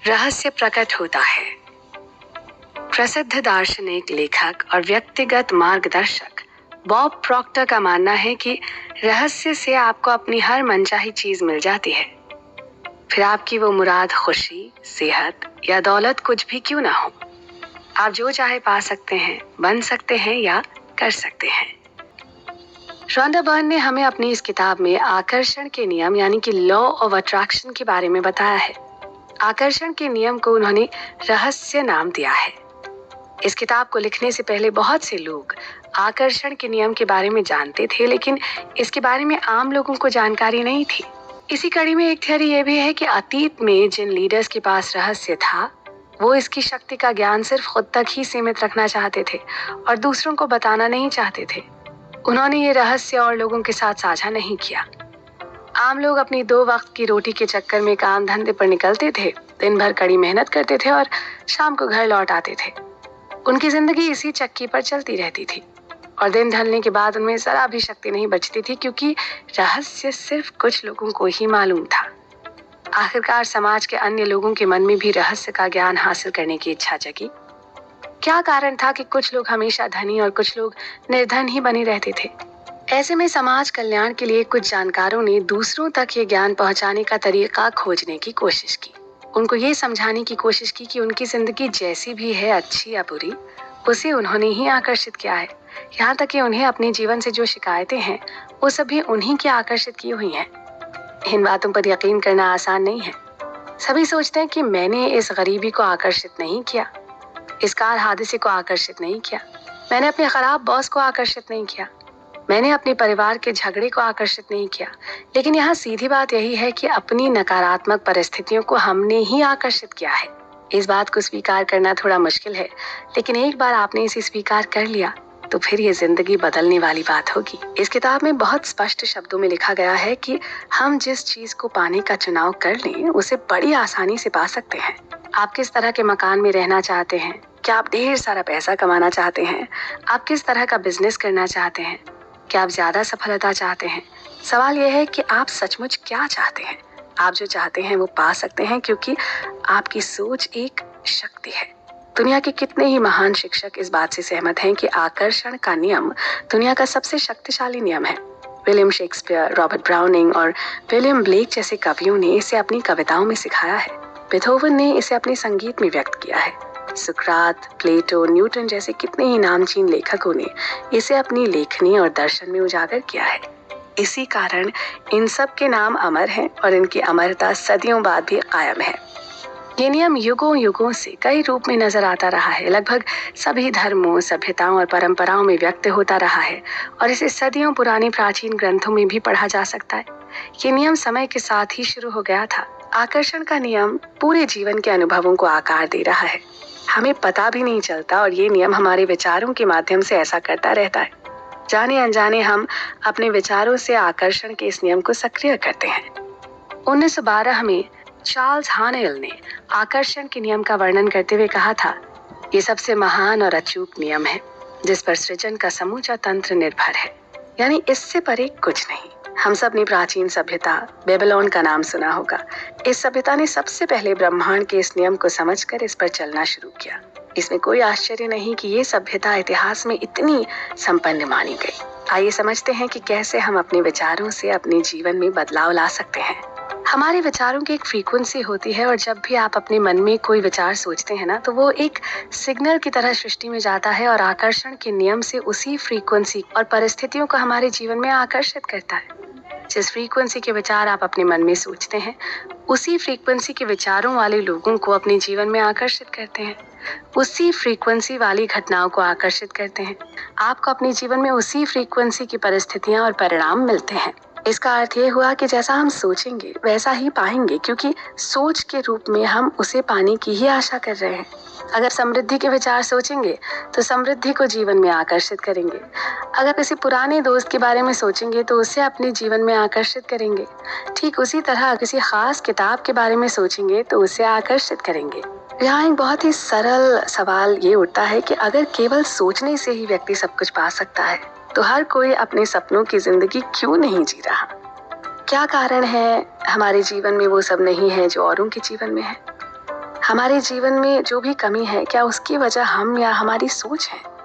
रहस्य प्रकट होता है। प्रसिद्ध दार्शनिक, लेखक और व्यक्तिगत मार्गदर्शक बॉब प्रॉक्टर का मानना है कि रहस्य से आपको अपनी हर मनचाही चीज मिल जाती है। फिर आपकी वो मुराद खुशी, सेहत या दौलत कुछ भी क्यों ना हो, आप जो चाहे पा सकते हैं, बन सकते हैं या कर सकते हैं। रॉन्डा बर्न ने हमें अपनी इस किताब में आकर्षण के नियम यानी कि लॉ ऑफ अट्रैक्शन के बारे में बताया है। आकर्षण के नियम को उन्होंने रहस्य नाम दिया है। इस किताब को लिखने से पहले बहुत से लोग आकर्षण के नियम के बारे में जानते थे, लेकिन इसके बारे में आम लोगों को जानकारी नहीं थी। इसी कड़ी में एक थ्योरी ये भी है कि अतीत में जिन लीडर्स के पास रहस्य था, वो इसकी शक्ति का ज्ञान सिर्फ खुद तक ही सीमित रखना चाहते थे और दूसरों को बताना नहीं चाहते थे। उन्होंने ये रहस्य और लोगों के साथ साझा नहीं किया। आम लोग अपनी 2 वक्त की रोटी के चक्कर में काम धंधे पर निकलते थे, दिन भर कड़ी मेहनत करते थे और शाम को घर लौट आते थे। उनकी जिंदगी इसी चक्की पर चलती रहती थी और दिन ढलने के बाद उनमें जरा भी शक्ति नहीं बचती थी, क्योंकि रहस्य सिर्फ कुछ लोगों को ही मालूम था। आखिरकार समाज के अन्य लोगों के मन में भी रहस्य का ज्ञान हासिल करने की इच्छा जगी। क्या कारण था कि कुछ लोग हमेशा धनी और कुछ लोग निर्धन ही बने रहते थे? ऐसे में समाज कल्याण के लिए कुछ जानकारों ने दूसरों तक ये ज्ञान पहुंचाने का तरीका खोजने की कोशिश की। उनको ये समझाने की कोशिश की कि उनकी जिंदगी जैसी भी है, अच्छी या बुरी, उसे उन्होंने ही आकर्षित किया है। यहाँ तक कि उन्हें अपने जीवन से जो शिकायतें हैं, वो सभी उन्हीं की आकर्षित की हुई हैं। इन बातों पर यकीन करना आसान नहीं है। सभी सोचते हैं कि मैंने इस गरीबी को आकर्षित नहीं किया, इस कार हादसे को आकर्षित नहीं किया, मैंने अपने खराब बॉस को आकर्षित नहीं किया, मैंने अपने परिवार के झगड़े को आकर्षित नहीं किया। लेकिन यहाँ सीधी बात यही है कि अपनी नकारात्मक परिस्थितियों को हमने ही आकर्षित किया है। इस बात को स्वीकार करना थोड़ा मुश्किल है, लेकिन एक बार आपने इसे स्वीकार कर लिया तो फिर ये जिंदगी बदलने वाली बात होगी। इस किताब में बहुत स्पष्ट शब्दों में लिखा गया है कि हम जिस चीज को पाने का चुनाव कर लें, उसे बड़ी आसानी से पा सकते हैं। आप किस तरह के मकान में रहना चाहते हैं? क्या आप ढेर सारा पैसा कमाना चाहते हैं? आप किस तरह का बिजनेस करना चाहते हैं? क्या आप ज्यादा सफलता चाहते हैं? सवाल यह है कि आप सचमुच क्या चाहते हैं? आप जो चाहते हैं वो पा सकते हैं, क्योंकि आपकी सोच एक शक्ति है। दुनिया के कितने ही महान शिक्षक इस बात से सहमत हैं कि आकर्षण का नियम दुनिया का सबसे शक्तिशाली नियम है। विलियम शेक्सपियर, रॉबर्ट ब्राउनिंग और विलियम ब्लेक जैसे कवियों ने इसे अपनी कविताओं में सिखाया है। बीथोवन ने इसे अपने संगीत में व्यक्त किया है। सुकरात, प्लेटो, न्यूटन जैसे कितने ही नामचीन लेखकों ने इसे अपनी लेखनी और दर्शन में उजागर किया है। इसी कारण इन सब के नाम अमर हैं और इनकी अमरता सदियों बाद भी कायम है। ये नियम युगों युगों से कई रूप में नजर आता रहा है। लगभग सभी धर्मों, सभ्यताओं और परंपराओं में व्यक्त होता रहा है और इसे सदियों पुराने प्राचीन ग्रंथों में भी पढ़ा जा सकता है। ये नियम समय के साथ ही शुरू हो गया था। आकर्षण का नियम पूरे जीवन के अनुभवों को आकार दे रहा है। हमें पता भी नहीं चलता और ये नियम हमारे विचारों के माध्यम से ऐसा करता रहता है। जाने अनजाने हम अपने विचारों से आकर्षण के इस नियम को सक्रिय करते हैं। 1912 में चार्ल्स हानेल ने आकर्षण के नियम का वर्णन करते हुए कहा था, ये सबसे महान और अचूक नियम है जिस पर सृजन का समूचा तंत्र निर्भर है, यानी इससे परे कुछ नहीं। हम सब ने प्राचीन सभ्यता बेबीलोन का नाम सुना होगा। इस सभ्यता ने सबसे पहले ब्रह्मांड के इस नियम को समझकर इस पर चलना शुरू किया। इसमें कोई आश्चर्य नहीं कि ये सभ्यता इतिहास में इतनी संपन्न मानी गई। आइए समझते हैं कि कैसे हम अपने विचारों से अपने जीवन में बदलाव ला सकते हैं। हमारे विचारों की एक फ्रीक्वेंसी होती है और जब भी आप अपने मन में कोई विचार सोचते हैं ना, तो वो एक सिग्नल की तरह सृष्टि में जाता है और आकर्षण के नियम से उसी फ्रीक्वेंसी और परिस्थितियों को हमारे जीवन में आकर्षित करता है। जिस फ्रीक्वेंसी के विचार आप अपने मन में सोचते हैं, उसी फ्रीक्वेंसी के विचारों वाले लोगों को अपने जीवन में आकर्षित करते हैं, उसी फ्रीक्वेंसी वाली घटनाओं को आकर्षित करते हैं। आपको अपने जीवन में उसी फ्रीक्वेंसी की परिस्थितियां और परिणाम मिलते हैं। इसका अर्थ ये हुआ कि जैसा हम सोचेंगे वैसा ही पाएंगे, क्योंकि सोच के रूप में हम उसे पाने की ही आशा कर रहे हैं। अगर समृद्धि के विचार सोचेंगे तो समृद्धि को जीवन में आकर्षित करेंगे। अगर किसी पुराने दोस्त के बारे में सोचेंगे तो उसे अपने जीवन में आकर्षित करेंगे। ठीक उसी तरह किसी खास किताब के बारे में सोचेंगे तो उसे आकर्षित करेंगे। यहाँ एक बहुत ही सरल सवाल ये उठता है कि अगर केवल सोचने से ही व्यक्ति सब कुछ पा सकता है, तो हर कोई अपने सपनों की जिंदगी क्यों नहीं जी रहा? क्या कारण है हमारे जीवन में वो सब नहीं है जो औरों के जीवन में है? हमारे जीवन में जो भी कमी है, क्या उसकी वजह हम या हमारी सोच है?